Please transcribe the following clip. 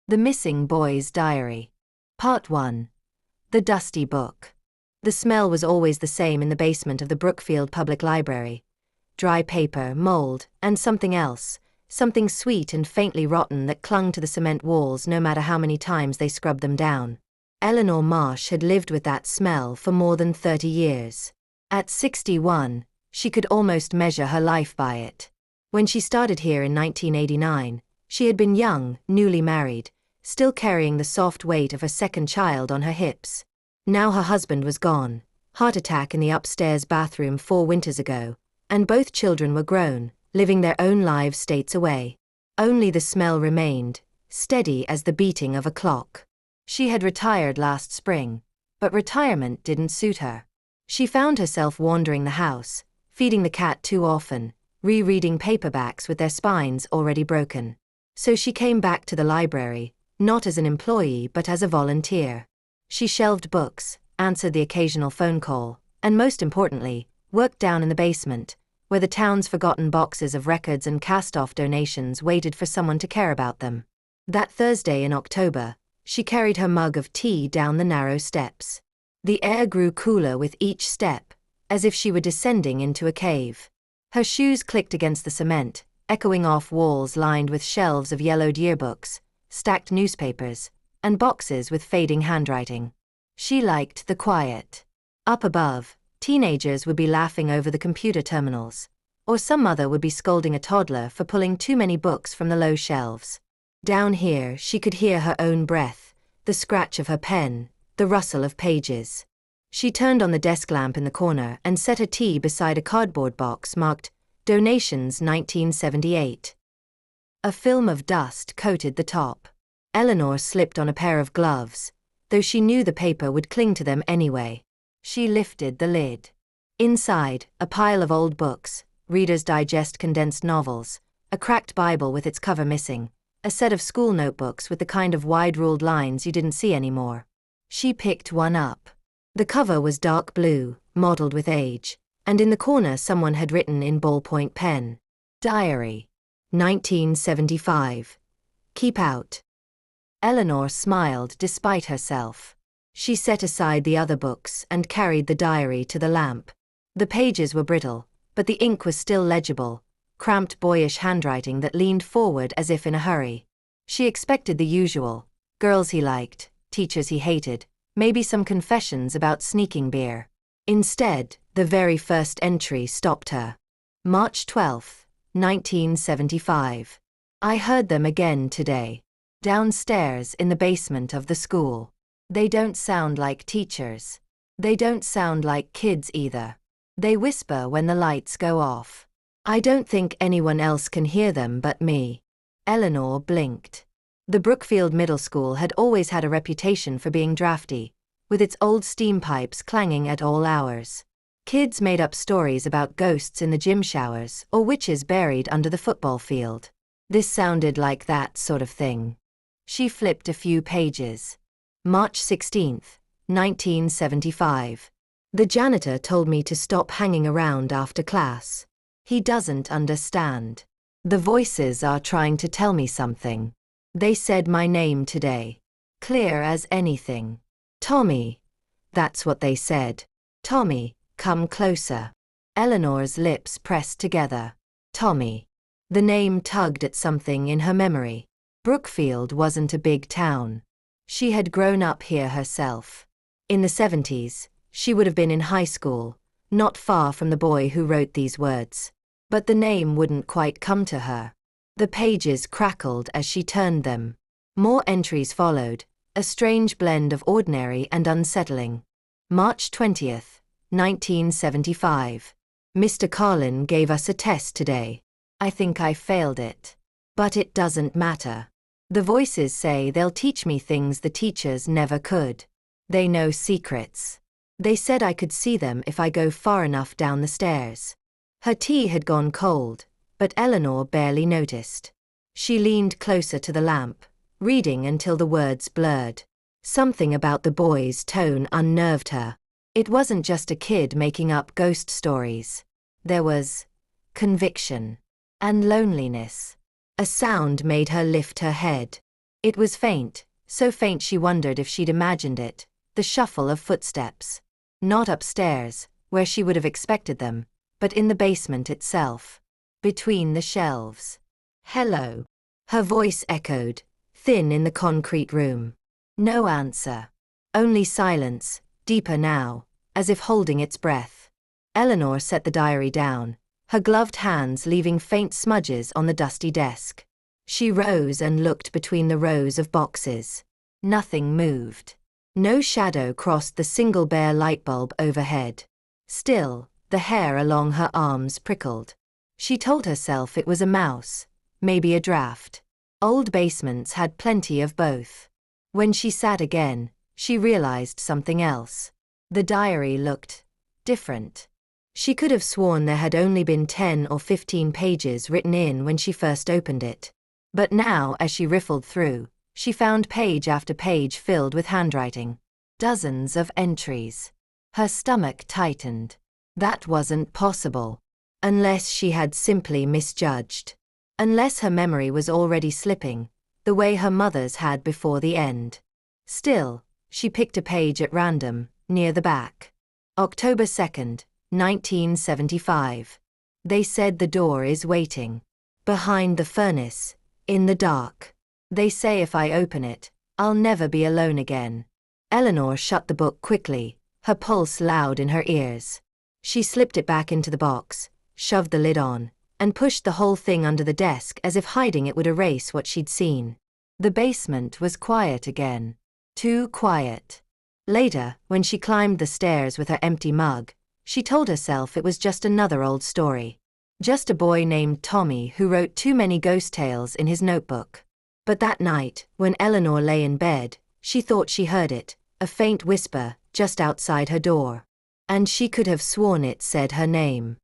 The Missing Boy's Diary. Part 1. The Dusty Book. The smell was always the same in the basement of the Brookfield Public Library. Dry paper, mold, and something else, something sweet and faintly rotten that clung to the cement walls no matter how many times they scrubbed them down. Eleanor Marsh had lived with that smell for more than 30 years. At 61, she could almost measure her life by it. When she started here in 1989, she had been young, newly married, still carrying the soft weight of her second child on her hips. Now her husband was gone, heart attack in the upstairs bathroom 4 winters ago, and both children were grown, living their own lives states away. Only the smell remained, steady as the beating of a clock. She had retired last spring, but retirement didn't suit her. She found herself wandering the house, feeding the cat too often, rereading paperbacks with their spines already broken. So she came back to the library, not as an employee but as a volunteer. She shelved books, answered the occasional phone call, and most importantly, worked down in the basement, where the town's forgotten boxes of records and cast-off donations waited for someone to care about them. That Thursday in October, she carried her mug of tea down the narrow steps. The air grew cooler with each step, as if she were descending into a cave. Her shoes clicked against the cement, echoing off walls lined with shelves of yellowed yearbooks, stacked newspapers, and boxes with fading handwriting. She liked the quiet. Up above, teenagers would be laughing over the computer terminals, or some mother would be scolding a toddler for pulling too many books from the low shelves. Down here she could hear her own breath, the scratch of her pen, the rustle of pages. She turned on the desk lamp in the corner and set her tea beside a cardboard box marked Donations 1978. A film of dust coated the top. Eleanor slipped on a pair of gloves, though she knew the paper would cling to them anyway. She lifted the lid. Inside, a pile of old books, Reader's Digest condensed novels, a cracked Bible with its cover missing, a set of school notebooks with the kind of wide-ruled lines you didn't see anymore. She picked one up. The cover was dark blue, mottled with age, and in the corner someone had written in ballpoint pen, Diary, 1975. Keep out. Eleanor smiled despite herself. She set aside the other books and carried the diary to the lamp. The pages were brittle, but the ink was still legible, cramped boyish handwriting that leaned forward as if in a hurry. She expected the usual, girls he liked, teachers he hated, maybe some confessions about sneaking beer. Instead, the very first entry stopped her. March 12, 1975. I heard them again today. Downstairs in the basement of the school. They don't sound like teachers. They don't sound like kids either. They whisper when the lights go off. I don't think anyone else can hear them but me. Eleanor blinked. The Brookfield Middle School had always had a reputation for being drafty, with its old steam pipes clanging at all hours. Kids made up stories about ghosts in the gym showers or witches buried under the football field. This sounded like that sort of thing. She flipped a few pages. March 16, 1975. The janitor told me to stop hanging around after class. He doesn't understand. The voices are trying to tell me something. They said my name today. Clear as anything. Tommy. That's what they said. Tommy, come closer. Eleanor's lips pressed together. Tommy. The name tugged at something in her memory. Brookfield wasn't a big town. She had grown up here herself. In the 70s, she would have been in high school, not far from the boy who wrote these words. But the name wouldn't quite come to her. The pages crackled as she turned them. More entries followed, a strange blend of ordinary and unsettling. March 20th, 1975. Mr. Carlin gave us a test today. I think I failed it. But it doesn't matter. The voices say they'll teach me things the teachers never could. They know secrets. They said I could see them if I go far enough down the stairs. Her tea had gone cold, but Eleanor barely noticed. She leaned closer to the lamp, reading until the words blurred. Something about the boy's tone unnerved her. It wasn't just a kid making up ghost stories. There was conviction and loneliness. A sound made her lift her head. It was faint, so faint she wondered if she'd imagined it, the shuffle of footsteps. Not upstairs, where she would have expected them, but in the basement itself. Between the shelves. "Hello." Her voice echoed, thin in the concrete room. No answer. Only silence, deeper now, as if holding its breath. Eleanor set the diary down, her gloved hands leaving faint smudges on the dusty desk. She rose and looked between the rows of boxes. Nothing moved. No shadow crossed the single bare light bulb overhead. Still, the hair along her arms prickled. She told herself it was a mouse, maybe a draft. Old basements had plenty of both. When she sat again, she realized something else. The diary looked different. She could have sworn there had only been 10 or 15 pages written in when she first opened it. But now, as she riffled through, she found page after page filled with handwriting. Dozens of entries. Her stomach tightened. That wasn't possible. Unless she had simply misjudged. Unless her memory was already slipping, the way her mother's had before the end. Still, she picked a page at random, near the back. October 2nd, 1975. They said the door is waiting. Behind the furnace, in the dark. They say if I open it, I'll never be alone again. Eleanor shut the book quickly, her pulse loud in her ears. She slipped it back into the box, shoved the lid on, and pushed the whole thing under the desk as if hiding it would erase what she'd seen. The basement was quiet again. Too quiet. Later, when she climbed the stairs with her empty mug, she told herself it was just another old story. Just a boy named Tommy who wrote too many ghost tales in his notebook. But that night, when Eleanor lay in bed, she thought she heard it, a faint whisper, just outside her door. And she could have sworn it said her name.